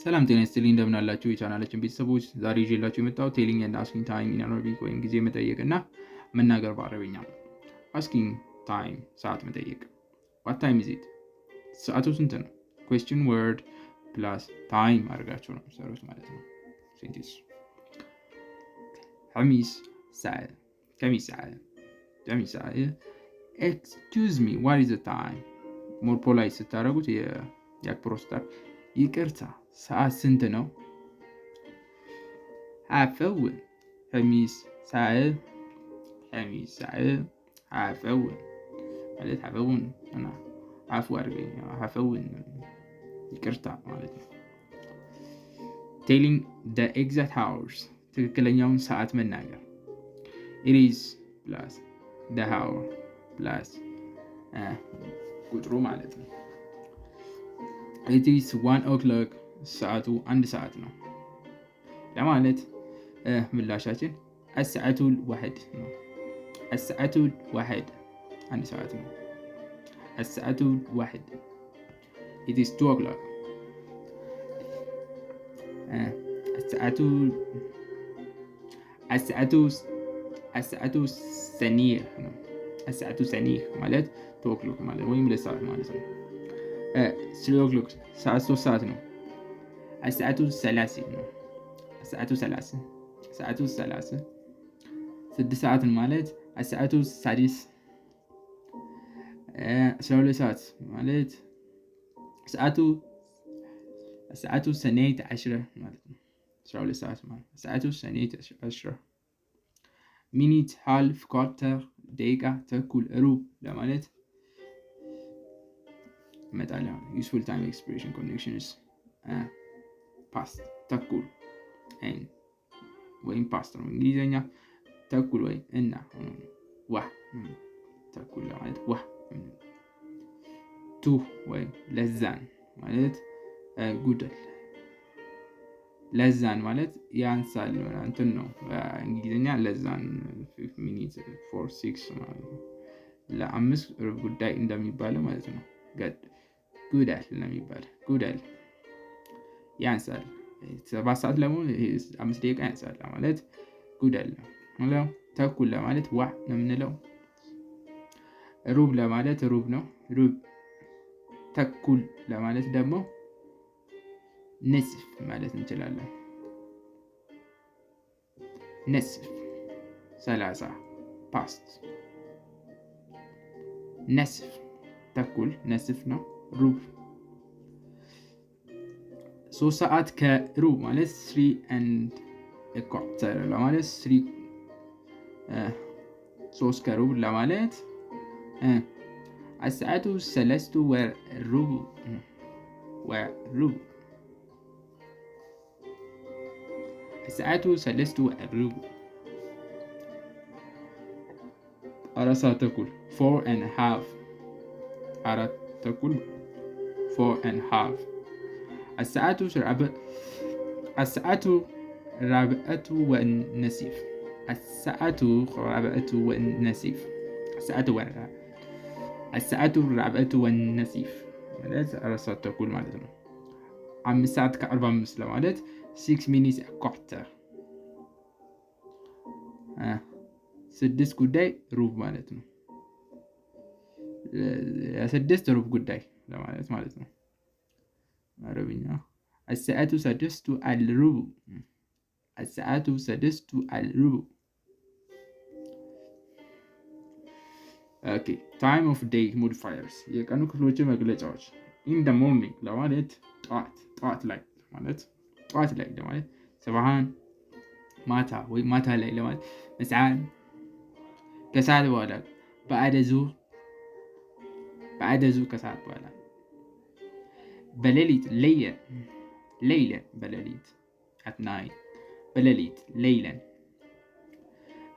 ሰላም ጤና ይስጥልኝ እንደምን አላችሁ የቻናላችን ቤተሰቦች። ዛሬ ይዤላችሁ የመጣሁት ቴሊንግ ኤንድ አስኪንግ ታይም ኢን አረቢክ ወይም ጊዜ መጠየቅና መናገር በአረብኛ ነው። አስኪንግ ታይም ሰዓት መጠየቅ። ዋት ታይም ኢዝ ኢት? ሰዓቱ ስንት ነው? ኩዌስችን ወርድ ፕላስ ታይም አድርጋችሁ ነው ሰሩት ማለት ነው። ሴንቴንስ ሐሚስ ሰዓት፣ ከሚስ ሰዓት፣ ጀሚስ ሰዓት። ኤክስኪውዝ ሚ ዋት ኢዝ ዘ ታይም? ሞር ፖላይት ስታደርጉት የአክብሮት ስታር ይቅርታ ሰዓት ስንት ነው? አፈውን ሐሚስ ሰዓት፣ ሐሚስ ሰዓት። አፈውን ማለት አፈውን እና አፉ አድርገኝ አፈውን ይቅርታ ማለት ነው። ቴሊንግ the exact hours ትክክለኛውን ሰዓት መናገር። it is plus the hour plus ቁጥሩ ማለት ነው። it is 1 o'clock ሰዓቱ 1 ሰዓት ነው ለማለት ምላሻችን الساعة واحد ነው። الساعة واحد 1 ሰዓት ነው። الساعة واحد it is 2 o'clock الساعة ثانية ነው። الساعة ثانية ማለት 2 o'clock ማለት ወይም 2 ሰዓት ማለት ነው። 3 o'clock ሰዓት 3 ሰዓት ነው። الساعة 3 ነው። الساعة 3 ሰዓቱ 3 6 ሰዓት ማለት الساعة 6 12 ሰዓት ማለት ሰዓቱ 12 ማለት ነው። 12 ሰዓት ማለት ሰዓቱ 12 ሚኒት፣ ሃልፍ፣ ኳርተር፣ ደቂቃ፣ ተኩል፣ ሩብ ለማለት መጣሊያ ዩስፉል ታይም ኤክስፕሬሽን ኮኔክሽንስ ፓስት ተኩል ወይም ፓስት ነው እንግሊዘኛ። ተኩል ወይ እና ዋ ተኩል ለማለት ዋ። ቱ ወይ ለዛን ማለት ጉደል። ለዛን ማለት ያንሳል እንትን ነው በእንግሊዘኛ ለዛን 5 ሚኒት 4 6 ማለት ነው። ለአምስት ሩብ ጉዳይ እንደሚባለው ማለት ነው። ጉደል ለሚባል ጉደል ያንሳል። 7 ሰዓት ለመሆን 5 ደቂቃ ያንሳል ማለት ጉደል ነው። ተኩል ለማለት ዋ ነው የምንለው። ሩብ ለማለት ሩብ ነው ሩብ። ተኩል ለማለት ደግሞ ነስፍ ማለት እንችላለን። ነስፍ 30 ፓስት። ነስፍ ተኩል ነስፍ ነው። ሩብ 3 ሰዓት ከሩብ ማለት 3 and a quarter ለማለት 3 ከሩብ ለማለት الساعة 3 والربع الساعة 3 والربع 4 ሰዓት ተኩል 4 and half 4 ተኩል 4 and half الساعة رابعة والنصف الساعة رابعة والنصف الساعة رابعة والنصف ማለት 4 ሰዓት ተኩል ማለት ነው። 5 ሰዓት ከ45 ለማለት 6 minutes a quarter 6 ጉዳይ ሩብ ማለት ነው። 6 ሩብ ጉዳይ ለማለት ማለት ነው አረብኛ። الساعة 6 الربع الساعة 6 الربع ኦኬ። ታይም ኦፍ ዴይ ሞዲፋየርስ የቀኑ ክፍሎች መግለጫዎች። ኢን ደ ሞርኒንግ ለማለት ጠዋት ላይ ማለት ጠዋት ላይ ለማለት ሰባሃን ማታ ወይ ማታ ላይ ለማለት መስዓን። ከሰዓት በኋላ بعد ዙር ከሰዓት በኋላ። በሌሊት ليلة በሌሊት at night በሌሊት ليلا.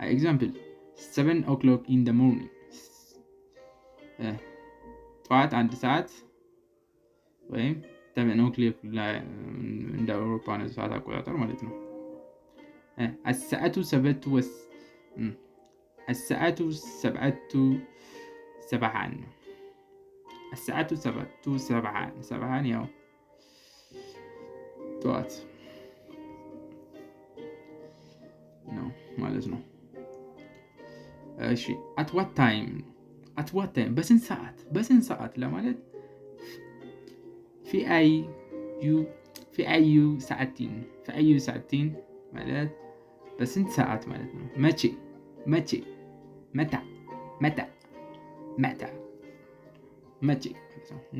example 7 o'clock in the morning ጠዋት 1 ሰዓት ወይም 7 o'clock እንደ አውሮፓውያን ሰዓት አቆጣጠር ማለት ነው። الساعة 7 الساعة 7 صباحا الساعة 7 صباحا ያው ጠዋት ነው ማለት ነው። እሺ at what time በስንት ሰዓት ለማለት في أي ساعتين ማለት በስንት ሰዓት ማለት ነው። መቼ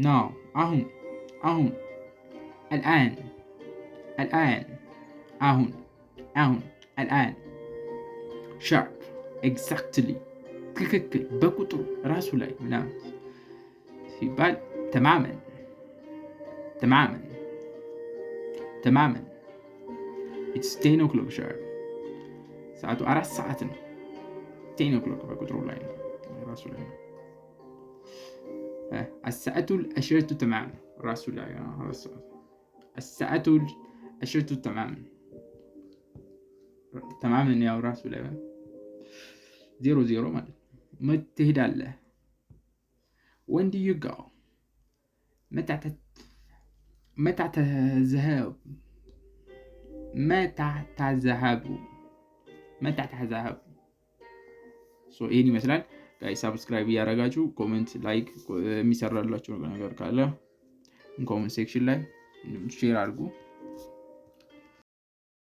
now አሁን الآن አሁን الآن sharp exactly ትክክል በቁጥሩ ራሱ ላይ ምናምን ሲባል ተማመን it's 10 o'clock sharp ሰዓቱ 4 ሰዓት ነው። 10 o'clock በቁጥሩ ላይ ነው ራሱ ላይ ነው። الساعة العشرة تماما ራሱ ላይ ነው 4 ሰዓት الساعة العشرة تماما ያው ራሱ ላይ 00 ማለት መቼ ትሄዳለህ? when do you go متى تذهب ሶ ይሄን ይመስላል ጋይስ። ሰብስክራይብ ያደረጋችሁ ኮሜንት ላይክ የሚሰራላችሁ ነገር ካለ ኮሜንት ሴክሽን ላይ ሼር አድርጉ።